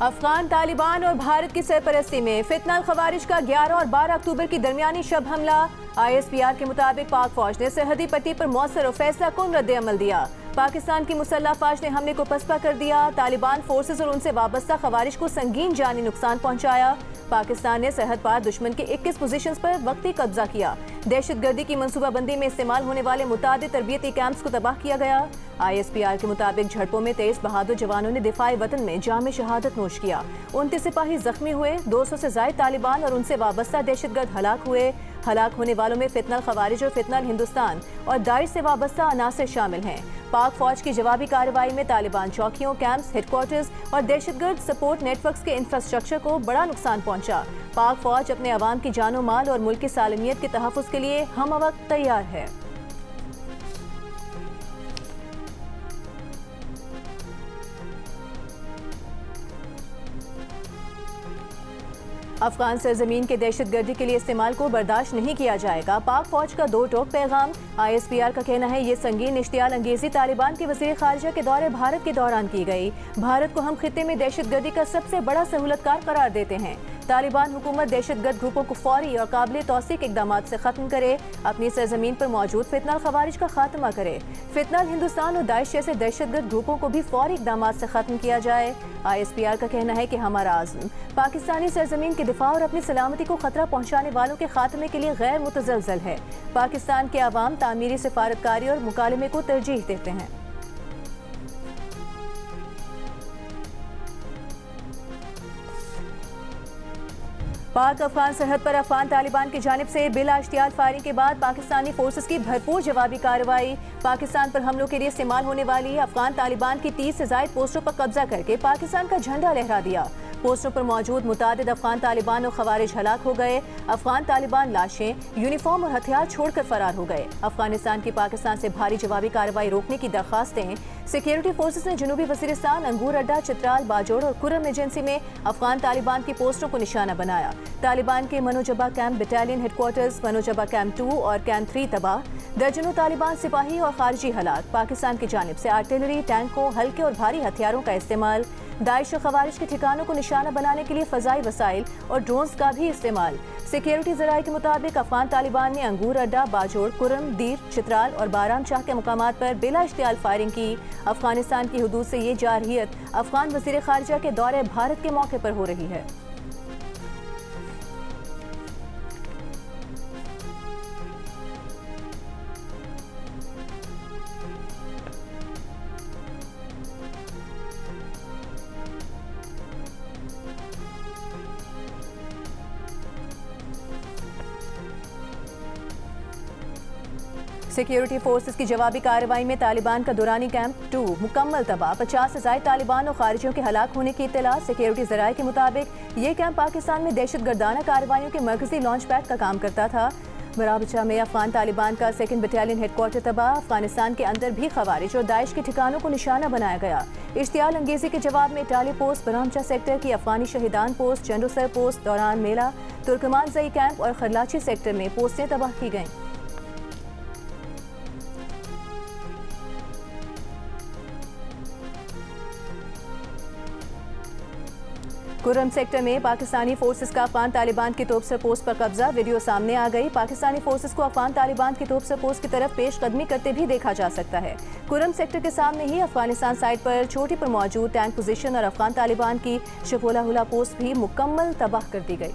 अफगान तालिबान और भारत की सरपरस्ती में फितनल खवारिज का 11 और 12 अक्टूबर की दरमियानी शब हमला। ISPR के मुताबिक पाक फौज ने सरहदी पट्टी पर मौसर और फैसला कुन रद्द-ए-अमल दिया। पाकिस्तान की मुसल्लह फौज ने हमले को पसपा कर दिया। तालिबान फोर्सेस और उनसे वाबस्ता खवारिज को संगीन जानी नुकसान पहुंचाया। पाकिस्तान ने सरहद पार दुश्मन के 21 पोजीशंस पर वक्ती कब्जा किया। दहशतगर्दी की मनसूबाबंदी में इस्तेमाल होने वाले मुतादिद तरबियती कैंप्स को तबाह किया गया। ISPR के मुताबिक झड़पों में 23 बहादुर जवानों ने दिफाई वतन में जाम शहादत नोश किया। 29 सिपाही जख्मी हुए। 200 से ज्यादा तालिबान और उनसे वाबस्ता दहशतगर्द हलाक हुए। हलाक होने वालों में फितनल खवारिज और फितनल हिंदुस्तान और दाइश से वाबस्ता अनासर शामिल हैं। पाक फौज की जवाबी कार्रवाई में तालिबान चौकियों, कैंप्स, हेडक्वार्टर्स और दहशतगर्द सपोर्ट नेटवर्क्स के इंफ्रास्ट्रक्चर को बड़ा नुकसान पहुंचा। पाक फौज अपने अवाम की जानो माल और मुल्क की सालमियत के तहफ़्फ़ुज़ के लिए हमवक्त तैयार है। अफगान सरजमीन के दहशतगर्दी के लिए इस्तेमाल को बर्दाश्त नहीं किया जाएगा। पाक फौज का दो टोक पैगाम। ISPR का कहना है ये संगीन इश्तियाल अंगेजी तालिबान के वज़ीर ख़ारिजा के दौरे भारत के दौरान की गई। भारत को हम खित्ते में दहशतगर्दी का सबसे बड़ा सहूलतकार करार देते हैं। तालिबान हुकूमत दहशतगर्द ग्रुपों को फौरी और काबिल तौसीक इक़दामात से ख़त्म करे। अपनी सरजमीन पर मौजूद फितनल खवारिज का खात्मा करे। फितनल हिंदुस्तान और दाइश जैसे दहशतगर्द ग्रुपों को भी फौरी इक़दामात से ख़त्म किया जाए। ISPR का कहना है कि हमारा आज़म पाकिस्तानी सरजमीन के दिफा और अपनी सलामती को खतरा पहुँचाने वालों के खात्मे के लिए गैर मुतज़लज़ल है। पाकिस्तान के अवाम तामीरी सिफारतकारी और मुकालमे को तरजीह देते हैं। पाक अफगान सरहद पर अफगान तालिबान की जानिब से बिला इश्तियाल फायरिंग के बाद पाकिस्तानी फोर्सेस की भरपूर जवाबी कार्रवाई। पाकिस्तान पर हमलों के लिए इस्तेमाल होने वाली अफगान तालिबान की 30 से ज़ायद पोस्टों पर कब्जा करके पाकिस्तान का झंडा लहरा दिया। पोस्टों पर मौजूद मुतादिद अफगान तालिबान और खवारिज हलाक हो गए। अफगान तालिबान लाशें, यूनिफॉर्म और हथियार छोड़कर फरार हो गए। अफगानिस्तान की पाकिस्तान से भारी जवाबी कार्रवाई रोकने की दरखास्तें। सिक्योरिटी फोर्सेस ने जनूबी वज़ीरिस्तान, अंगूर अड्डा, चित्राल, बाजोड़ और कुरम एजेंसी में अफगान तालिबान की पोस्टों को निशाना बनाया। तालिबान के मनोजबा कैंप बटालियन हेडक्वार्टर्स, मनोजबा कैंप 2 और कैंप 3 तबाह। दर्जनों तालिबान सिपाही और खारजी हलाक। पाकिस्तान की जानिब से आर्टिलरी, टैंकों, हल्के और भारी हथियारों का इस्तेमाल। दाइश और खवारिज के ठिकानों को निशाना बनाने के लिए फ़ज़ाई वसाइल और ड्रोन्स का भी इस्तेमाल। सिक्योरिटी ज़राए के मुताबिक अफगान तालिबान ने अंगूर अड्डा, बाजोड़, कुरम, दीर, चित्राल और बारामशाह के मुकामात पर बिला इश्तियाल फायरिंग की। अफगानिस्तान की हुदूद से ये जारहियत अफगान वज़ीर ख़ारिजा के दौरे भारत के मौके पर हो रही है। सिक्योरिटी फोर्सेस की जवाबी कार्रवाई में तालिबान का दुरानी कैंप 2 मुकम्मल तबाह। 50 से ज़ायद तालिबान और खारिजियों के हलाक होने की इत्तला। सिक्योरिटी ज़राए के मुताबिक ये कैंप पाकिस्तान में दहशतगर्दाना कार्रवाइयों के मरकजी लॉन्च पैड का काम करता था। बराबचा में अफगान तालिबान का 2nd बटालियन हेडक्वार्टर तबाह। अफगानिस्तान के अंदर भी खवारिज और दाइश के ठिकानों को निशाना बनाया गया। इश्तियाल अंगेजी के जवाब में इटाली पोस्ट, बरामचा सेक्टर की अफगानी शहीदान पोस्ट, जनरसर पोस्ट, दौरान मेला, तुर्कमान जई कैंप और खरलाची सेक्टर में पोस्टें तबाह की गईं। कुरम सेक्टर में पाकिस्तानी फोर्सेस का अफगान तालिबान की तोपसर पोस्ट पर कब्जा। वीडियो सामने आ गई। पाकिस्तानी फोर्सेस को अफगान तालिबान की तोपसर पोस्ट की तरफ पेश कदमी करते भी देखा जा सकता है। कुरम सेक्टर के सामने ही अफगानिस्तान साइड पर चोटी पर मौजूद टैंक पोजीशन और अफगान तालिबान की शगोला हुला पोस्ट भी मुकम्मल तबाह कर दी गई।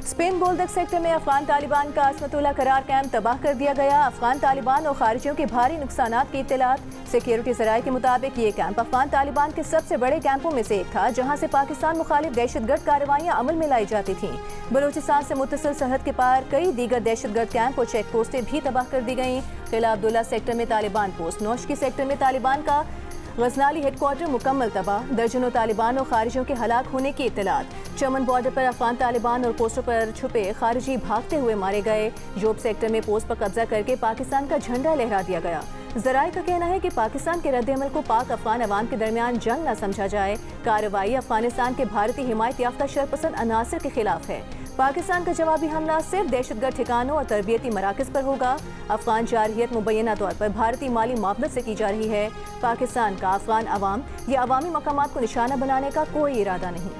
स्पेन बोल्दक सेक्टर में अफगान तालिबान का असमतुल्ला करार कैंप तबाह कर दिया गया। अफगान तालिबान और खारिजियों के भारी नुकसानात की इत्तलात। सिक्योरिटी ज़राए के मुताबिक ये कैंप अफगान तालिबान के सबसे बड़े कैंपों में से एक था, जहां से पाकिस्तान मुखालिफ दहशतगर्द कार्रवाइयां अमल में लाई जाती थीं। बलूचिस्तान से मुत्तसिल सरहद के पार कई दीगर दहशतगर्द कैंप और चेक पोस्टें भी तबाह कर दी गईं। किला अब्दुल्ला सेक्टर में तालिबान पोस्ट, नौशकी सेक्टर में तालिबान का गजनाली हेडक्वार्टर मुकम्मल तबाह। दर्जनों तालिबान और खारिजियों के हलाक होने की इत्तलात। चमन बॉर्डर पर अफगान तालिबान और पोस्टों पर छुपे खारिजी भागते हुए मारे गए। जोब सेक्टर में पोस्ट पर कब्जा करके पाकिस्तान का झंडा लहरा दिया गया। ज़राए का कहना है कि पाकिस्तान के रद्द-ए-अमल को पाक अफगान अवाम के दरमियान जंग न समझा जाए। कार्रवाई अफगानिस्तान के भारतीय हिमायत याफ्ता शरपसंद अनासर के खिलाफ है। पाकिस्तान का जवाबी हमला सिर्फ दहशतगर्द ठिकानों और तरबियती मराकज़ पर होगा। अफगान जारहियत मुबैना तौर पर भारतीय माली मुआवजत से की जा रही है। पाकिस्तान का अफगान अवाम या अवामी मकामात को निशाना बनाने का कोई इरादा नहीं।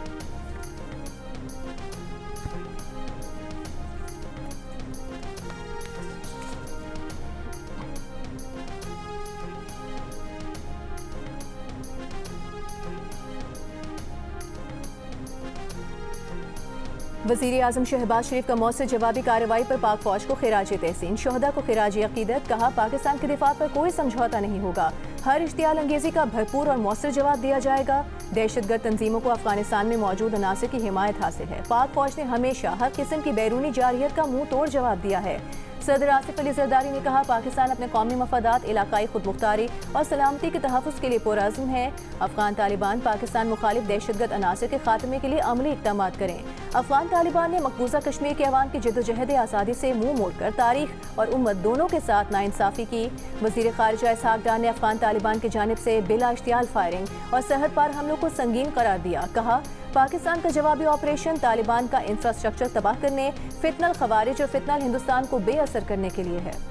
वज़ीर आज़म शहबाज शरीफ का मौसर जवाबी कार्रवाई पर पाक फौज को खिराज तहसीन, शोहदा को खिराज अकीदत। कहा, पाकिस्तान के दिफा पर कोई समझौता नहीं होगा, हर इश्तियाल अंगेजी का भरपूर और मौसर जवाब दिया जाएगा। दहशतगर्द तंजीमों को अफगानिस्तान में मौजूद अनासर की हिमायत हासिल है। पाक फौज ने हमेशा हर किस्म की बैरूनी जारहियत का मुंह तोड़ जवाब दिया है। सदर आसिफ अली जरदारी ने कहा, पाकिस्तान अपने कौमी मफादात, इलाकाई खुदमुख्तारी और सलामती के तहफ़्फ़ुज़ के लिए पुरअज़्म है। अफगान तालिबान पाकिस्तान मुखालिफ दहशतगर्द अनासर के खात्मे के लिए अमली इक़दाम करें। अफगान तालिबान ने मकबूजा कश्मीर के अवाम की जद्दोजहद आज़ादी से मुंह मोड़कर तारीख और उम्मत दोनों के साथ नाइंसाफ़ी की। वज़ीर ख़ारिजा इसहाक़ डार ने अफगान तालिबान की जानिब से बिला इश्तियाल फायरिंग और सरहद पार हमलों को संगीन करार दिया। कहा, पाकिस्तान का जवाबी ऑपरेशन तालिबान का इंफ्रास्ट्रक्चर तबाह करने, फितनल खवारिज और फितनल हिंदुस्तान को बेअसर करने के लिए है।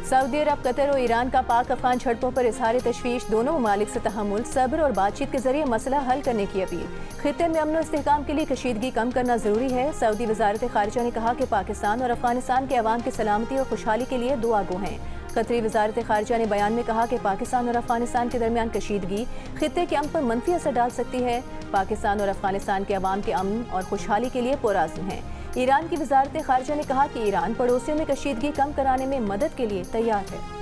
सऊदी अरब, कतर और ईरान का पाक अफगान झड़पों पर इजहार तशवीश, दोनों ममालिक से तहम्मुल, सब्र और बातचीत के जरिए मसला हल करने की अपील। खित्ते में अमन और इस्तेहकाम के लिए कशीदगी कम करना जरूरी है। सऊदी वजारत खारिजा ने कहा कि पाकिस्तान और अफगानिस्तान के अवाम की सलामती और खुशहाली के लिए दुआ गो हैं। कतरी वजारत खारिजा ने बयान में कहा कि पाकिस्तान और अफगानिस्तान के दरमियान कशीदगी खित्ते के अमन पर मनफी असर डाल सकती है। पाकिस्तान और अफगानिस्तान के अवाम के अमन और खुशहाली के लिए पुरअज़्म है। ईरान की वजारत खारिजा ने कहा कि ईरान पड़ोसियों में कशीदगी कम कराने में मदद के लिए तैयार है।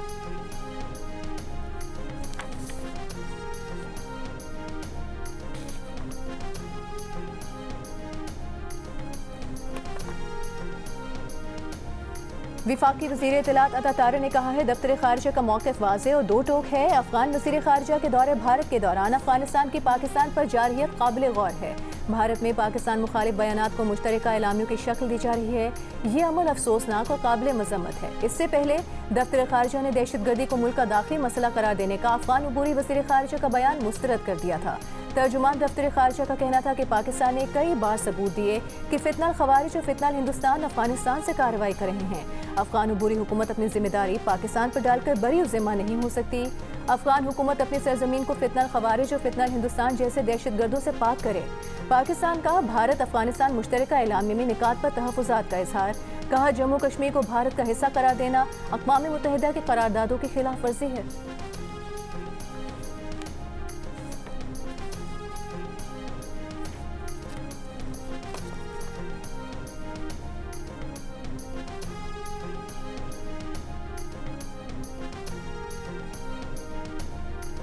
विफाकी वज़ीर इत्तलात अता तारा ने कहा है, दफ्तर खारिजा का मौक़िफ़ वाज़े और दो टोक है। अफगान वज़ीर खारिजा के दौरे भारत के दौरान अफगानिस्तान की पाकिस्तान पर जारहियत काबिल गौर है। भारत में पाकिस्तान मुखालिफ बयानात को मुश्तरका एलामियों की शक्ल दी जा रही है। ये अमल अफसोसनाक और काबिल मज़म्मत है। इससे पहले दफ्तर खारिजा ने दहशतगर्दी को मुल्क का दाखिली मसला करार देने का अफगान अबूरी वज़ीर खारिजा का बयान मुस्तरद कर दिया था। तर्जुमान दफ्तर खारिजा का कहना था कि पाकिस्तान ने कई बार सबूत दिए कि फितनल खवारिज और फितनल हिंदुस्तान अफगानिस्तान से कार्रवाई कर रहे हैं। अफगान अबूरी हुकूमत अपनी जिम्मेदारी पाकिस्तान पर डालकर बरी और ज़िम्मा नहीं हो सकती। अफगान हुकूमत अपनी सरजमीन को फितनल खवारिज और फितनल हिंदुस्तान जैसे दहशतगर्दों से पाक करे। पाकिस्तान का भारत अफगानिस्तान मुश्तरका एलामे में निकात पर तहफ़्फ़ुज़ात का इजहार। कहा, जम्मू कश्मीर को भारत का हिस्सा करार देना अक़वाम मुत्तहिदा की करारदादों की खिलाफ वर्जी है।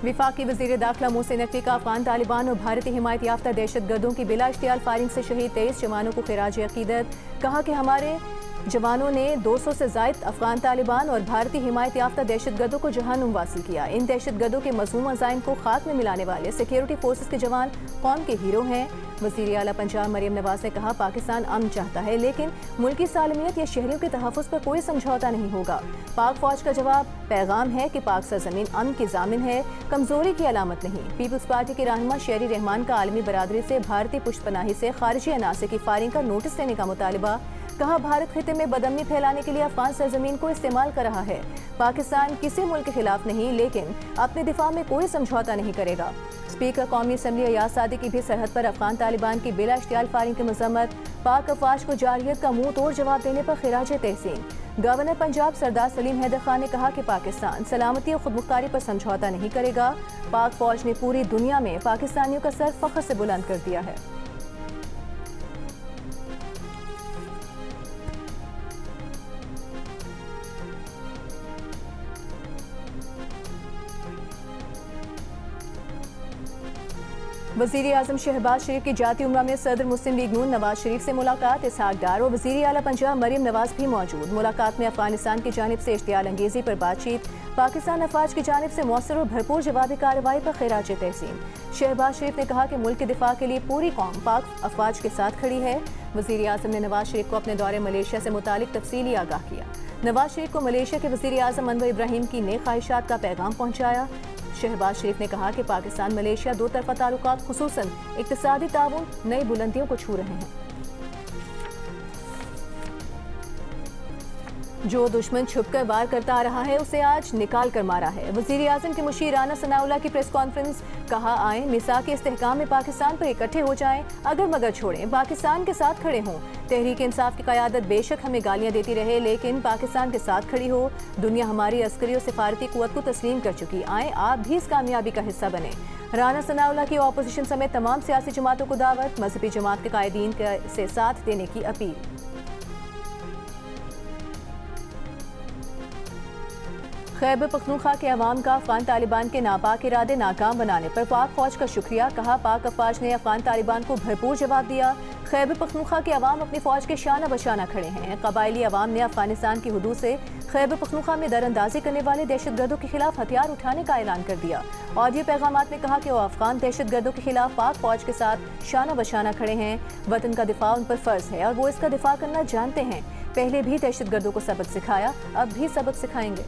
विफाकी वज़ीर दाखिला मोहसिन नकवी का अफगान तालिबान और भारतीय हिमायत याफ्ता दहशतगर्दों की बिला इश्तियाल फायरिंग से शहीद 23 जवानों को खिराज अकीदत। कहा कि हमारे जवानों ने 200 से ज़ायद अफगान तालिबान और भारतीय हिमायत याफ्ता दहशतगर्दों को जहन्नुम वासिल किया। इन दहशतगर्दों के मज़मूम अज़ाइम को खाक में मिलाने वाले सिक्योरिटी फोर्सेस के जवान कौम के हीरो हैं। वज़ीर आला पंजाब मरियम नवाज ने कहा, पाकिस्तान अमन चाहता है लेकिन मुल्की सालमियत या शहरियों के तहफ़्फ़ुज़ पर कोई समझौता नहीं होगा। पाक फौज का जवाब पैगाम है कि पाक सरजमीन अमन की जामिन है, कमजोरी की अलामत नहीं। पीपल्स पार्टी के रहनुमा शेरी रहमान का आलमी बरादरी से भारतीय पुष्पनाही से खारिजी अनासर की फायरिंग का नोटिस देने का मुतालबा। कहा, भारत खित्ते में बदअमनी फैलाने के लिए अफगान सरजमीन को इस्तेमाल कर रहा है। पाकिस्तान किसी मुल्क के खिलाफ नहीं लेकिन अपने दिफा में कोई समझौता नहीं करेगा। स्पीकर कौमी असम्बली अयाज सादी की भी सरहद पर अफगान तालिबान की बिला इश्तियाल फायरिंग की मजम्मत। पाक अफवाज को जारहियत का मुंह तोड़ जवाब देने पर खिराज तहसीन। गवर्नर पंजाब सरदार सलीम हैदर खान ने कहा कि पाकिस्तान सलामती और खुदमुख्तारी पर समझौता नहीं करेगा। पाक फौज ने पूरी दुनिया में पाकिस्तानियों का सर फख्र से बुलंद कर दिया है। वज़ीर आज़म शहबाज शरीफ की जाती उम्रा में सदर मुस्लिम लीग नून नवाज शरीफ से मुलाकात। इसहाक़ डार और वज़ीर आला पंजाब मरियम नवाज भी मौजूद। मुलाकात में अफगानिस्तान की जानिब से इश्तियाल अंगेजी पर बातचीत। पाकिस्तान अफवाज की जानिब से मौसर और भरपूर जवाबी कार्रवाई पर खिराज तहसीन। शहबाज शरीफ ने कहा कि मुल्क के दिफा के लिए पूरी कौम पाक अफवाज के साथ खड़ी है। वज़ीर आज़म ने नवाज शरीफ को अपने दौरे मलेशिया से मुतालिक तफसीली आगाह किया। नवाज शरीफ को मलेशिया के वज़ीर आज़म अनवर इब्राहिम की नेक ख्वाहिशात का पैगाम पहुंचाया। शहबाज शरीफ ने कहा कि पाकिस्तान मलेशिया दो तरफा ताल्लुकात खुसूसन इक्तिसादी ताउन नई बुलंदियों को छू रहे हैं। जो दुश्मन छुपकर वार करता आ रहा है उसे आज निकाल कर मारा है। वज़ीर आज़म के मुशीर राना सनाउल्लाह की प्रेस कॉन्फ्रेंस। कहा आए मिसाक के इस्तेहकाम में पाकिस्तान पर इकट्ठे हो जाएं, अगर मगर छोड़ें, पाकिस्तान के साथ खड़े हों। तहरीक इंसाफ की क़यादत बेशक हमें गालियां देती रहे, लेकिन पाकिस्तान के साथ खड़ी हो। दुनिया हमारी अस्करी और सिफारती कुव्वत को तस्लीम कर चुकी। आए आप भी इस कामयाबी का हिस्सा बने। राना सनाउल्लाह की अपोजिशन समेत तमाम सियासी जमातों को दावत। मजहबी जमात के कायदीन से साथ देने की अपील। खैबर पख्तूनख्वा के अवाम का अफगान तालिबान के नापाक इरादे नाकाम बनाने पर पाक फौज का शुक्रिया। कहा पाक अफवाज ने अफगान तालिबान को भरपूर जवाब दिया। खैबर पख्तूनख्वा के अवाम अपनी फौज के शाना बशाना खड़े हैं। कबायली अवाम ने अफगानिस्तान की हदूद से खैबर पख्तूनख्वा में दरअंदाजी करने वाले दहशतगर्दों के खिलाफ हथियार उठाने का ऐलान कर दिया। ऑडियो पैगामात में कहा कि वो अफगान दहशतगर्दों के खिलाफ पाक फौज के साथ शाना बशाना खड़े हैं। वतन का दिफा उन पर फर्ज है और वो इसका दिफा करना जानते हैं। पहले भी दहशतगर्दों को सबक सिखाया, अब भी सबक सिखाएंगे।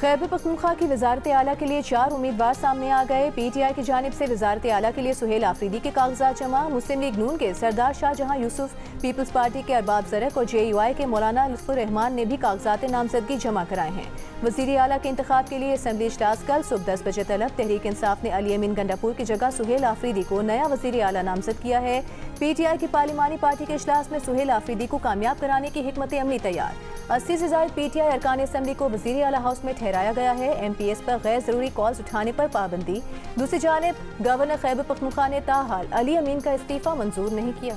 खैबर पख्तूनख्वा की वजारत आला के लिए 4 उम्मीदवार सामने आ गए। PTI की जानिब से वजारत आला के लिए सुहेल आफरीदी के कागजात जमा। मुस्लिम लीग नून के सरदार शाहजहां यूसुफ, पीपल्स पार्टी के अरबाब ज़रक और JUI के मौलाना लुत्फुर रहमान ने भी कागजात नामजदगी जमा कराए हैं। वज़ीर आला के इंतखाब के लिए असम्बली इजलास कल सुबह 10 बजे तलब। तहरीक इंसाफ ने अली अमीन गंडापुर की जगह सुहेल आफरीदी को नया वज़ीर आला नामजद किया है। PTI की पार्लिमानी पार्टी के इजलास में सुहेल आफरीदी को कामयाब कराने की हिकमत अमली तैयार। 80 से ज़ायद PTI अरकान असम्बली को वज़ीर आला हाउस में ठहराया गया है। MPS पर गैर जरूरी कॉल्स उठाने पर पाबंदी। दूसरी जानिब गवर्नर खैबर पख्तूनख्वा ने ताहाल अली अमीन का इस्तीफा मंजूर नहीं किया।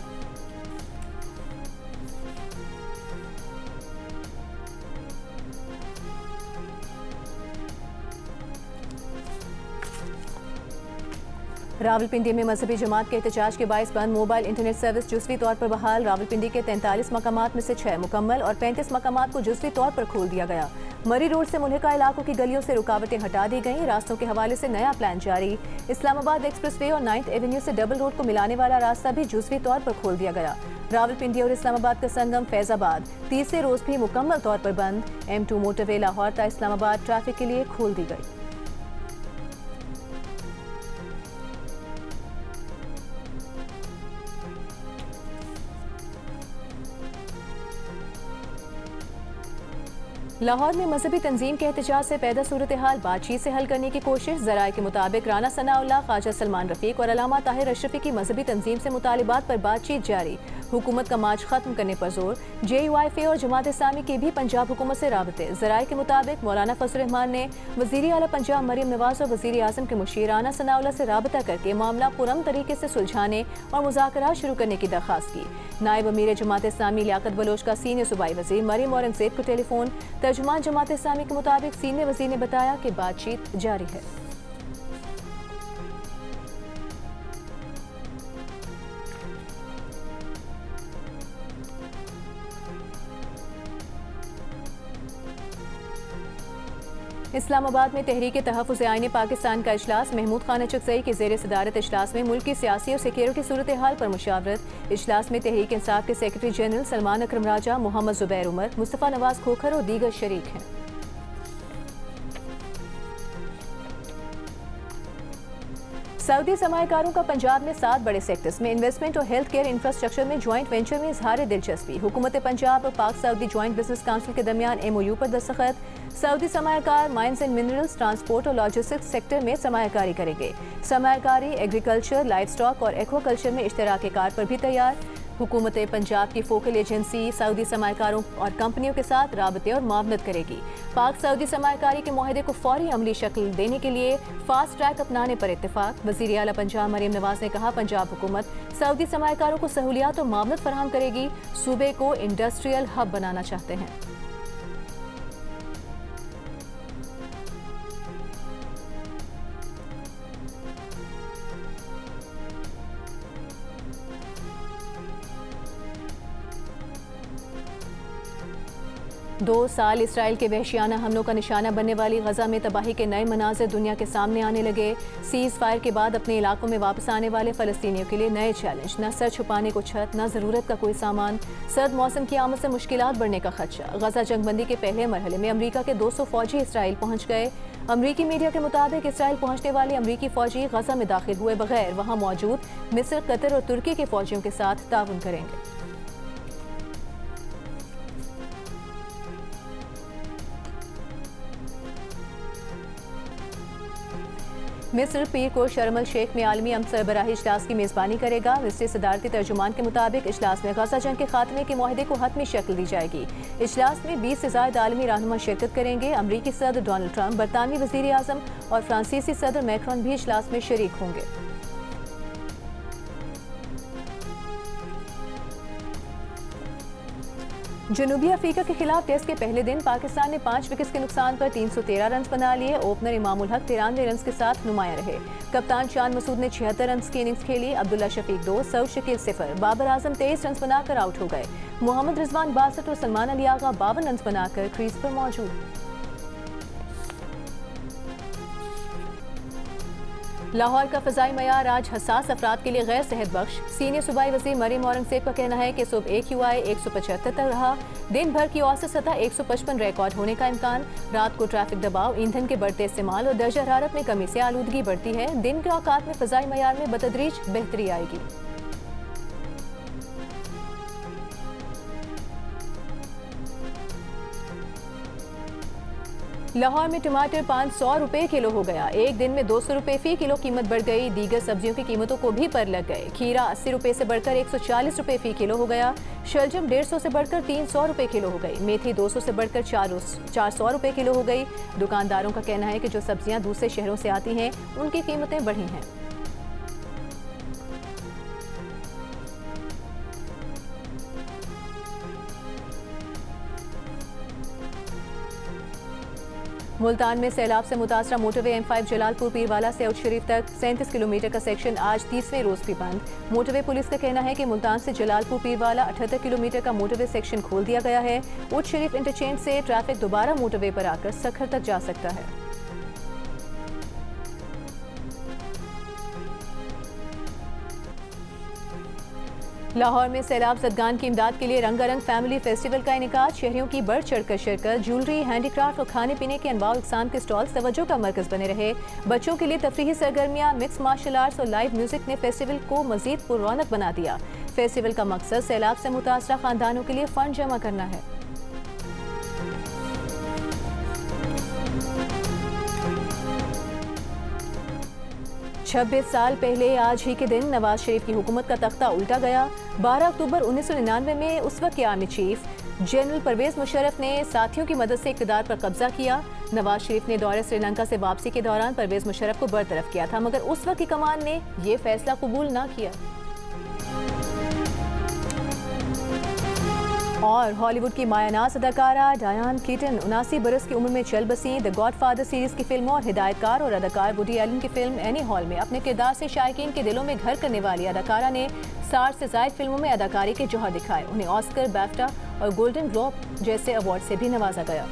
रावलपिंडी में मजहबी जमात के एहतजाज के बायस बंद। मोबाइल इंटरनेट सर्विस जुज़वी तौर पर बहाल। रावलपिंडी के 43 मकामात में से 6 मुकम्मल और 35 मकामात को जुज़वी तौर पर खोल दिया गया। मरी रोड से मुल्हिका इलाकों की गलियों से रुकावटें हटा दी गईं। रास्तों के हवाले से नया प्लान जारी। इस्लामाबाद एक्सप्रेसवे और 9th एवेन्यू से डबल रोड को मिलाने वाला रास्ता भी जुज़वी तौर पर खोल दिया गया। रावलपिंडी और इस्लामाबाद का संगम फैजाबाद तीसरे रोज भी मुकम्मल तौर पर बंद। M2 मोटरवे लाहौर ता इस्लामाबाद ट्रैफिक के लिए खोल दी गई। लाहौर में मजहबी तंजीम के एहतजाज से पैदा सूरत हाल बातचीत से हल करने की कोशिश। ज़राए के मुताबिक राना सनाउल्लाह, ख्वाजा सलमान रफीक और अलामा ताहिर अशरफी की मजहबी तंजीम से मुतालिबात पर बातचीत जारी। हुकूमत का मार्च खत्म करने पर जोर। JUI और जमात इस्लामी के भी पंजाब हुकूमत से राबते। ज़राए के मुताबिक मौलाना फजल रहमान ने वज़ीर आला पंजाब मरियम नवाज और वज़ीर आज़म के मुशीर राना सनाउल्लाह से राबता करके मामला पुरअमन तरीके से सुलझाने और मुज़ाकरात शुरू करने की दरख्वास्त की। नायब अमीर जमात इस्लामी लियाकत बलोच का सीनियर सूबाई वज़ीर मरियम औरंगज़ेब को टेलीफोन। तर्जुमान जमात इस्लामी के मुताबिक सीनियर वज़ीर ने बताया कि बातचीत जारी है। इस्लामाबाद में तहरीक तहफ़्फ़ुज़ आईन पाकिस्तान का इजलास। महमूद खान अचकज़ई की ज़ेर सदारत इजलास में मुल्क की सियासी और सिक्योरिटी सूरत हाल पर मुशावरत। इजलास में तहरीक इंसाफ के सेक्रेटरी जनरल सलमान अकरम राजा, मोहम्मद ज़ुबैर उमर, मुस्तफ़ा नवाज खोखर और दीगर शरीक हैं। सऊदी सरमायाकारों का पंजाब में 7 बड़े सेक्टर्स में इन्वेस्टमेंट और हेल्थ केयर इंफ्रास्ट्रक्चर में ज्वाइंट वेंचर में इजहार दिलचस्पी। हुकूमत पंजाब और पाक सऊदी ज्वाइंट बिजनेस काउंसिल के दरमियान MOU पर दस्तखत। सऊदी सरमायाकार माइंस एंड मिनरल्स, ट्रांसपोर्ट और लॉजिस्टिक्स सेक्टर में सरमायाकारी करेंगे। सरमायाकारी एग्रीकल्चर, लाइफ स्टॉक और एक्वाकल्चर में इश्तराक कार पर भी तैयार। हुकूमत पंजाब की फोकल एजेंसी सऊदी सरमायाकारों और कंपनियों के साथ राबते और मुआवनत करेगी। पाक सऊदी सरमायाकारी के मुआहदे को फौरी अमली शक्ल देने के लिए फास्ट ट्रैक अपनाने पर इत्तेफाक। वज़ीर आला पंजाब मरियम नवाज ने कहा, पंजाब हुकूमत सऊदी सरमायाकारों को सहूलियात और मुआवनत फराहम करेगी। सूबे को इंडस्ट्रियल हब बनाना चाहते हैं। 2 साल इसराइल के वहशियाना हमलों का निशाना बनने वाली गजा में तबाही के नए मनाजिर दुनिया के सामने आने लगे। सीज फायर के बाद अपने इलाकों में वापस आने वाले फलस्तीनियों के लिए नए चैलेंज, न सर छुपाने को छत, न जरूरत का कोई सामान, सर्द मौसम की आमद से मुश्किलात बढ़ने का खदशा। गजा जंगबंदी के पहले मरहले में अमरीका के 200 फौजी इसराइल पहुंच गए। अमरीकी मीडिया के मुताबिक इसराइल पहुंचने वाले अमरीकी फौजी गजा में दाखिल हुए बगैर वहां मौजूद मिस्र, कतर और तुर्की के फौजियों के साथ ताउन करेंगे। मिस्र पीर को शर्म अल शेख में आलमी अमन सरबराही इजलास की मेज़बानी करेगा। मिस्री सदारती तर्जुमान के मुताबिक इजलास में गजा जंग के खात्मे के मुआहदे को हतमी शक्ल दी जाएगी। इजलास में 20 से ज़ायद आलमी रहनुमा शिरकत करेंगे। अमरीकी सदर डोनाल्ड ट्रंप, बरतानवी वज़ीर आज़म और फ्रांसीसी सदर मैक्रोन भी इजलास में शरीक होंगे। जनूबी अफ्रीका के खिलाफ टेस्ट के पहले दिन पाकिस्तान ने 5 विकेट्स के नुकसान पर 313 रन बना लिए। ओपनर इमामुल हक 93 रन के साथ नुमाया रहे। कप्तान चांद मसूद ने 76 रन की इनिंग्स खेली। अब्दुल्ला शफीक 2, सऊद शकील 0, बाबर आजम 23 रन बनाकर आउट हो गए। मोहम्मद रिजवान 62 और सलमान अली आगा 52 रन बनाकर क्रीज पर मौजूद। लाहौर का फ़ज़ाई मयार आज हसास अफराद के लिए गैर सेहत बख्श। सीनियर सूबाई वज़ीर मरीम औरंगज़ेब का कहना है कि सुबह AQI 175 तक रहा। दिन भर की औसत सतह 155 रिकॉर्ड होने का इम्कान। रात को ट्रैफिक दबाव, ईंधन के बढ़ते इस्तेमाल और दर्जा हरारत में कमी से आलूदगी बढ़ती है। दिन के औकात में फ़ज़ाई मयार में बतदरीज बेहतरी आएगी। लाहौर में टमाटर 500 रुपए किलो हो गया। एक दिन में 200 रुपए फी किलो कीमत बढ़ गई। दीगर सब्जियों की कीमतों को भी पर लग गए। खीरा 80 रुपए से बढ़कर 140 रुपए फी किलो हो गया। शलजम 150 से बढ़कर 300 रुपए किलो हो गई। मेथी 200 से बढ़कर 400 रुपए किलो हो गई। दुकानदारों का कहना है कि जो सब्जियां दूसरे शहरों से आती हैं उनकी कीमतें बढ़ी हैं। मुल्तान में सैलाब से मुतासरा मोटरवे M5 जलालपुर पीरवाला से उच्च शरीफ तक 37 किलोमीटर का सेक्शन आज 30वें रोज भी बंद। मोटरवे पुलिस का कहना है कि मुल्तान से जलालपुर पीरवाला 78 किलोमीटर का मोटरवे सेक्शन खोल दिया गया है। उच्च शरीफ इंटरचेंज से ट्रैफिक दोबारा मोटरवे पर आकर सखर तक जा सकता है। लाहौर में सैलाब ज़दगान की इमदाद के लिए रंगारंग फैमिली फेस्टिवल का इनेकाद। शहरियों की बढ़ चढ़कर शिरकत। ज्वेलरी, हैंडीक्राफ्ट और खाने पीने के अनवाउ इकसाम के स्टॉल्स तवज्जो का मरकज बने रहे। बच्चों के लिए तफरीही सरगर्मियाँ, मिक्स मार्शल आर्ट्स और लाइव म्यूजिक ने फेस्टिवल को मजीद पुररौनक बना दिया। फेस्टिवल का मकसद सैलाब से मुतासरा खानदानों के लिए फंड जमा करना है। 26 साल पहले आज ही के दिन नवाज शरीफ की हुकूमत का तख्ता उल्टा गया। 12 अक्टूबर 1999 में उस वक्त के army chief general Pervez Musharraf ने साथियों की मदद से इक़्तिदार पर कब्जा किया। नवाज शरीफ ने दौरे श्रीलंका से वापसी के दौरान परवेज मुशर्रफ को बरतरफ किया था, मगर उस वक्त की कमान ने यह फैसला कबूल न किया। और हॉलीवुड की मायानाज अदाकारा डायन कीटन 79 बरस की उम्र में चल बसी। द गॉडफादर सीरीज की फिल्मों और हिदायतकार और अदाकार वुडी एलन की फिल्म एनी हॉल में अपने किरदार से शायकीन के दिलों में घर करने वाली अदाकारा ने 60 से ज़ायद फिल्मों में अदाकारी के जौहर दिखाए। उन्हें ऑस्कर, बैफ्टा और गोल्डन ग्लोब जैसे अवार्ड से भी नवाजा गया।